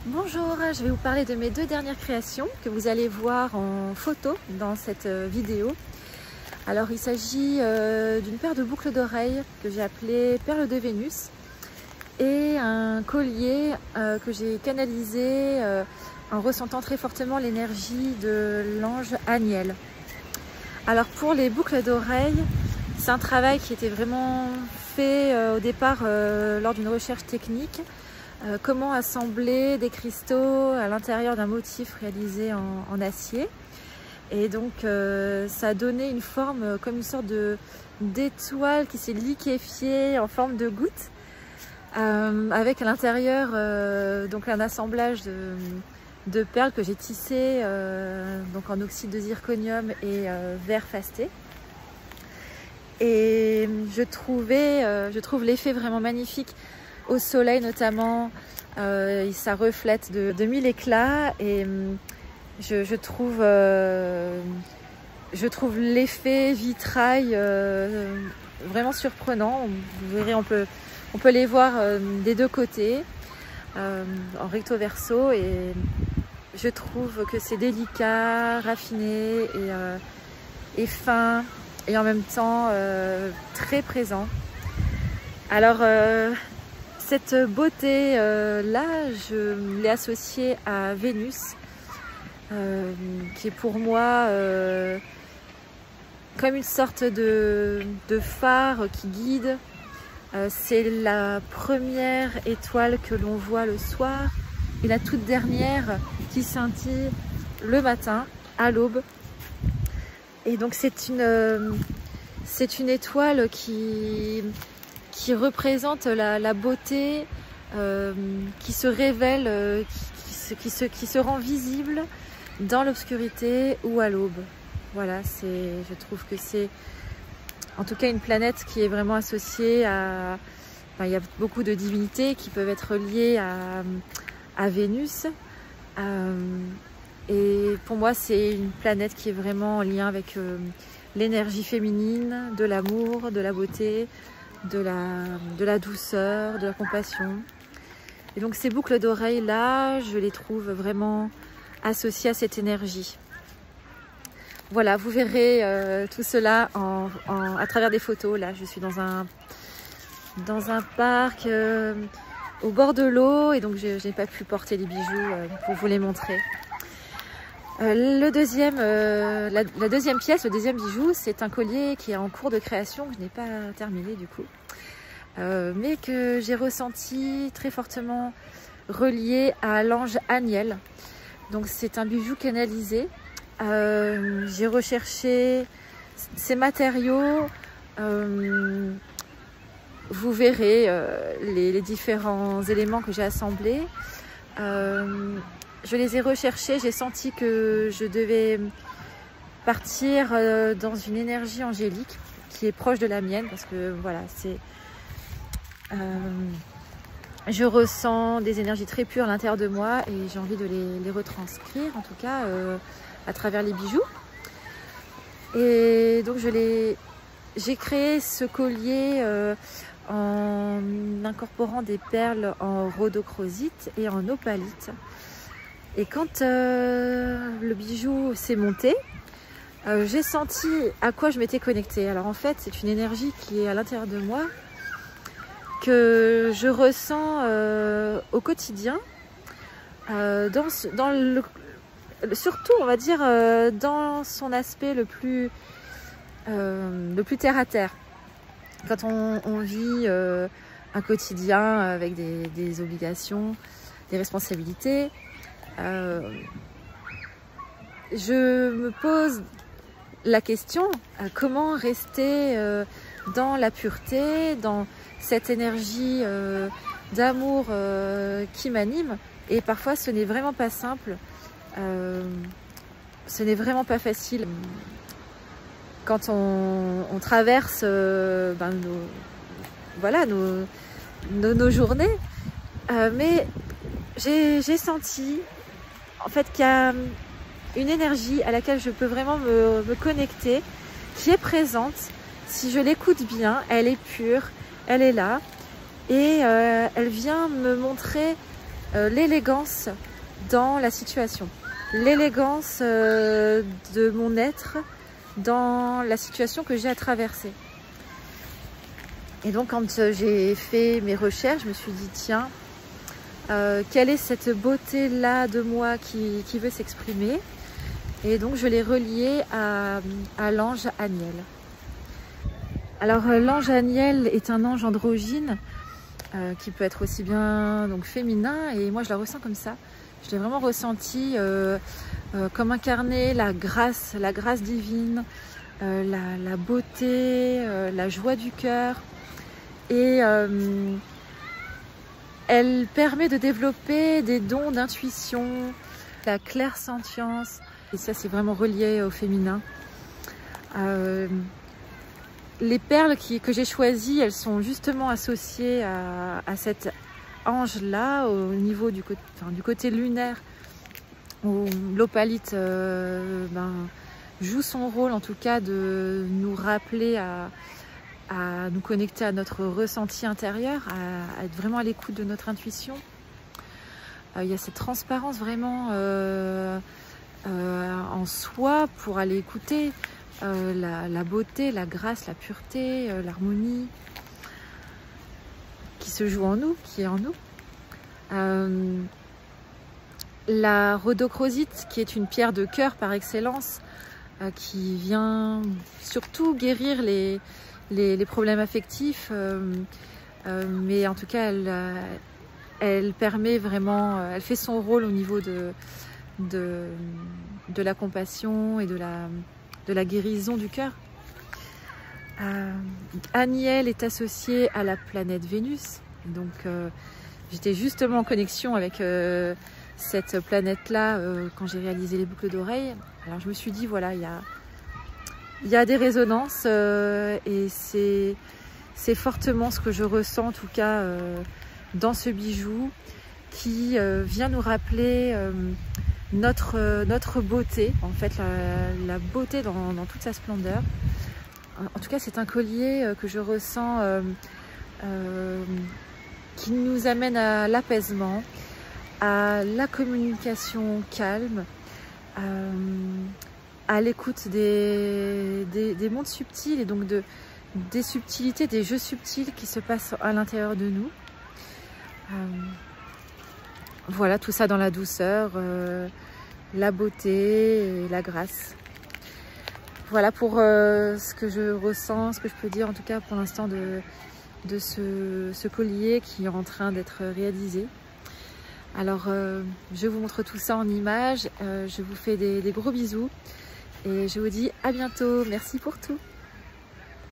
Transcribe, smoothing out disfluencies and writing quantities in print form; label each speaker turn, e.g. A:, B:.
A: Bonjour, je vais vous parler de mes deux dernières créations que vous allez voir en photo dans cette vidéo. Alors il s'agit d'une paire de boucles d'oreilles que j'ai appelée Perles de Vénus et un collier que j'ai canalisé en ressentant très fortement l'énergie de l'ange Aniel. Alors pour les boucles d'oreilles, c'est un travail qui était vraiment fait au départ lors d'une recherche technique. Comment assembler des cristaux à l'intérieur d'un motif réalisé en acier. Et donc ça a donné une forme comme une sorte d'étoile qui s'est liquéfiée en forme de goutte, avec à l'intérieur donc un assemblage de perles que j'ai tissées donc en oxyde de zirconium et verre fasté. Et je trouve l'effet vraiment magnifique au soleil notamment. Ça reflète de mille éclats et je trouve l'effet vitrail vraiment surprenant. Vous verrez, on peut les voir des deux côtés en recto verso, et je trouve que c'est délicat, raffiné et fin, et en même temps très présent. Alors cette beauté là, je l'ai associée à Vénus, qui est pour moi comme une sorte de phare qui guide. C'est la première étoile que l'on voit le soir et la toute dernière qui scintille le matin à l'aube. Et donc c'est une étoile qui représente la beauté qui se révèle, qui se rend visible dans l'obscurité ou à l'aube. Voilà, je trouve que c'est en tout cas une planète qui est vraiment associée à... Enfin, il y a beaucoup de divinités qui peuvent être liées à Vénus. Et pour moi, c'est une planète qui est vraiment en lien avec l'énergie féminine, de l'amour, de la beauté, de la douceur, de la compassion. Et donc ces boucles d'oreilles là, je les trouve vraiment associées à cette énergie. Voilà, vous verrez tout cela à travers des photos. Là, je suis dans un parc au bord de l'eau, et donc je n'ai pas pu porter les bijoux pour vous les montrer. La deuxième pièce, le deuxième bijou, c'est un collier qui est en cours de création, que je n'ai pas terminé du coup, mais que j'ai ressenti très fortement relié à l'ange Aniel. Donc c'est un bijou canalisé. J'ai recherché ces matériaux. Vous verrez les différents éléments que j'ai assemblés. Je les ai recherchés, j'ai senti que je devais partir dans une énergie angélique qui est proche de la mienne, parce que voilà, je ressens des énergies très pures à l'intérieur de moi et j'ai envie de les retranscrire, en tout cas à travers les bijoux. Et donc j'ai créé ce collier en incorporant des perles en rhodochrosite et en opalite. Et quand le bijou s'est monté, j'ai senti à quoi je m'étais connectée. Alors en fait, c'est une énergie qui est à l'intérieur de moi, que je ressens au quotidien, surtout on va dire dans son aspect le plus terre à terre. Quand on vit un quotidien avec des obligations, des responsabilités, je me pose la question, comment rester dans la pureté, dans cette énergie d'amour qui m'anime. Et parfois ce n'est vraiment pas simple, ce n'est vraiment pas facile quand on traverse nos journées, mais j'ai senti en fait qu'il y a une énergie à laquelle je peux vraiment me connecter, qui est présente. Si je l'écoute bien, elle est pure, elle est là, et elle vient me montrer l'élégance dans la situation, l'élégance de mon être dans la situation que j'ai à traverser. Et donc quand j'ai fait mes recherches, je me suis dit tiens, quelle est cette beauté-là de moi qui veut s'exprimer? Et donc je l'ai reliée à l'ange Aniel. Alors l'ange Aniel est un ange androgyne qui peut être aussi bien donc féminin, et moi je la ressens comme ça. Je l'ai vraiment ressenti comme incarner la grâce divine, la beauté, la joie du cœur. Et elle permet de développer des dons d'intuition, la clairsentience. Et ça, c'est vraiment relié au féminin. Les perles que j'ai choisies, elles sont justement associées à cet ange-là, au niveau du côté lunaire, où l'opalite joue son rôle, en tout cas, de nous rappeler à nous connecter à notre ressenti intérieur, à être vraiment à l'écoute de notre intuition. Il y a cette transparence vraiment en soi pour aller écouter la beauté, la grâce, la pureté, l'harmonie qui se joue en nous, qui est en nous. La rhodochrosite, qui est une pierre de cœur par excellence, qui vient surtout guérir les problèmes affectifs, mais en tout cas elle permet vraiment, elle fait son rôle au niveau de la compassion et de la guérison du cœur. Aniel est associé à la planète Vénus, donc j'étais justement en connexion avec cette planète-là quand j'ai réalisé les boucles d'oreilles. Alors je me suis dit voilà, il y a des résonances et c'est fortement ce que je ressens en tout cas dans ce bijou qui vient nous rappeler notre beauté, en fait la beauté dans toute sa splendeur. En tout cas, c'est un collier que je ressens qui nous amène à l'apaisement, à la communication calme, à l'écoute des mondes subtils et donc des subtilités, des jeux subtils qui se passent à l'intérieur de nous. Voilà, tout ça dans la douceur, la beauté et la grâce. Voilà pour ce que je ressens, ce que je peux dire en tout cas pour l'instant de ce collier qui est en train d'être réalisé. Alors je vous montre tout ça en images, je vous fais des gros bisous et je vous dis à bientôt. Merci pour tout.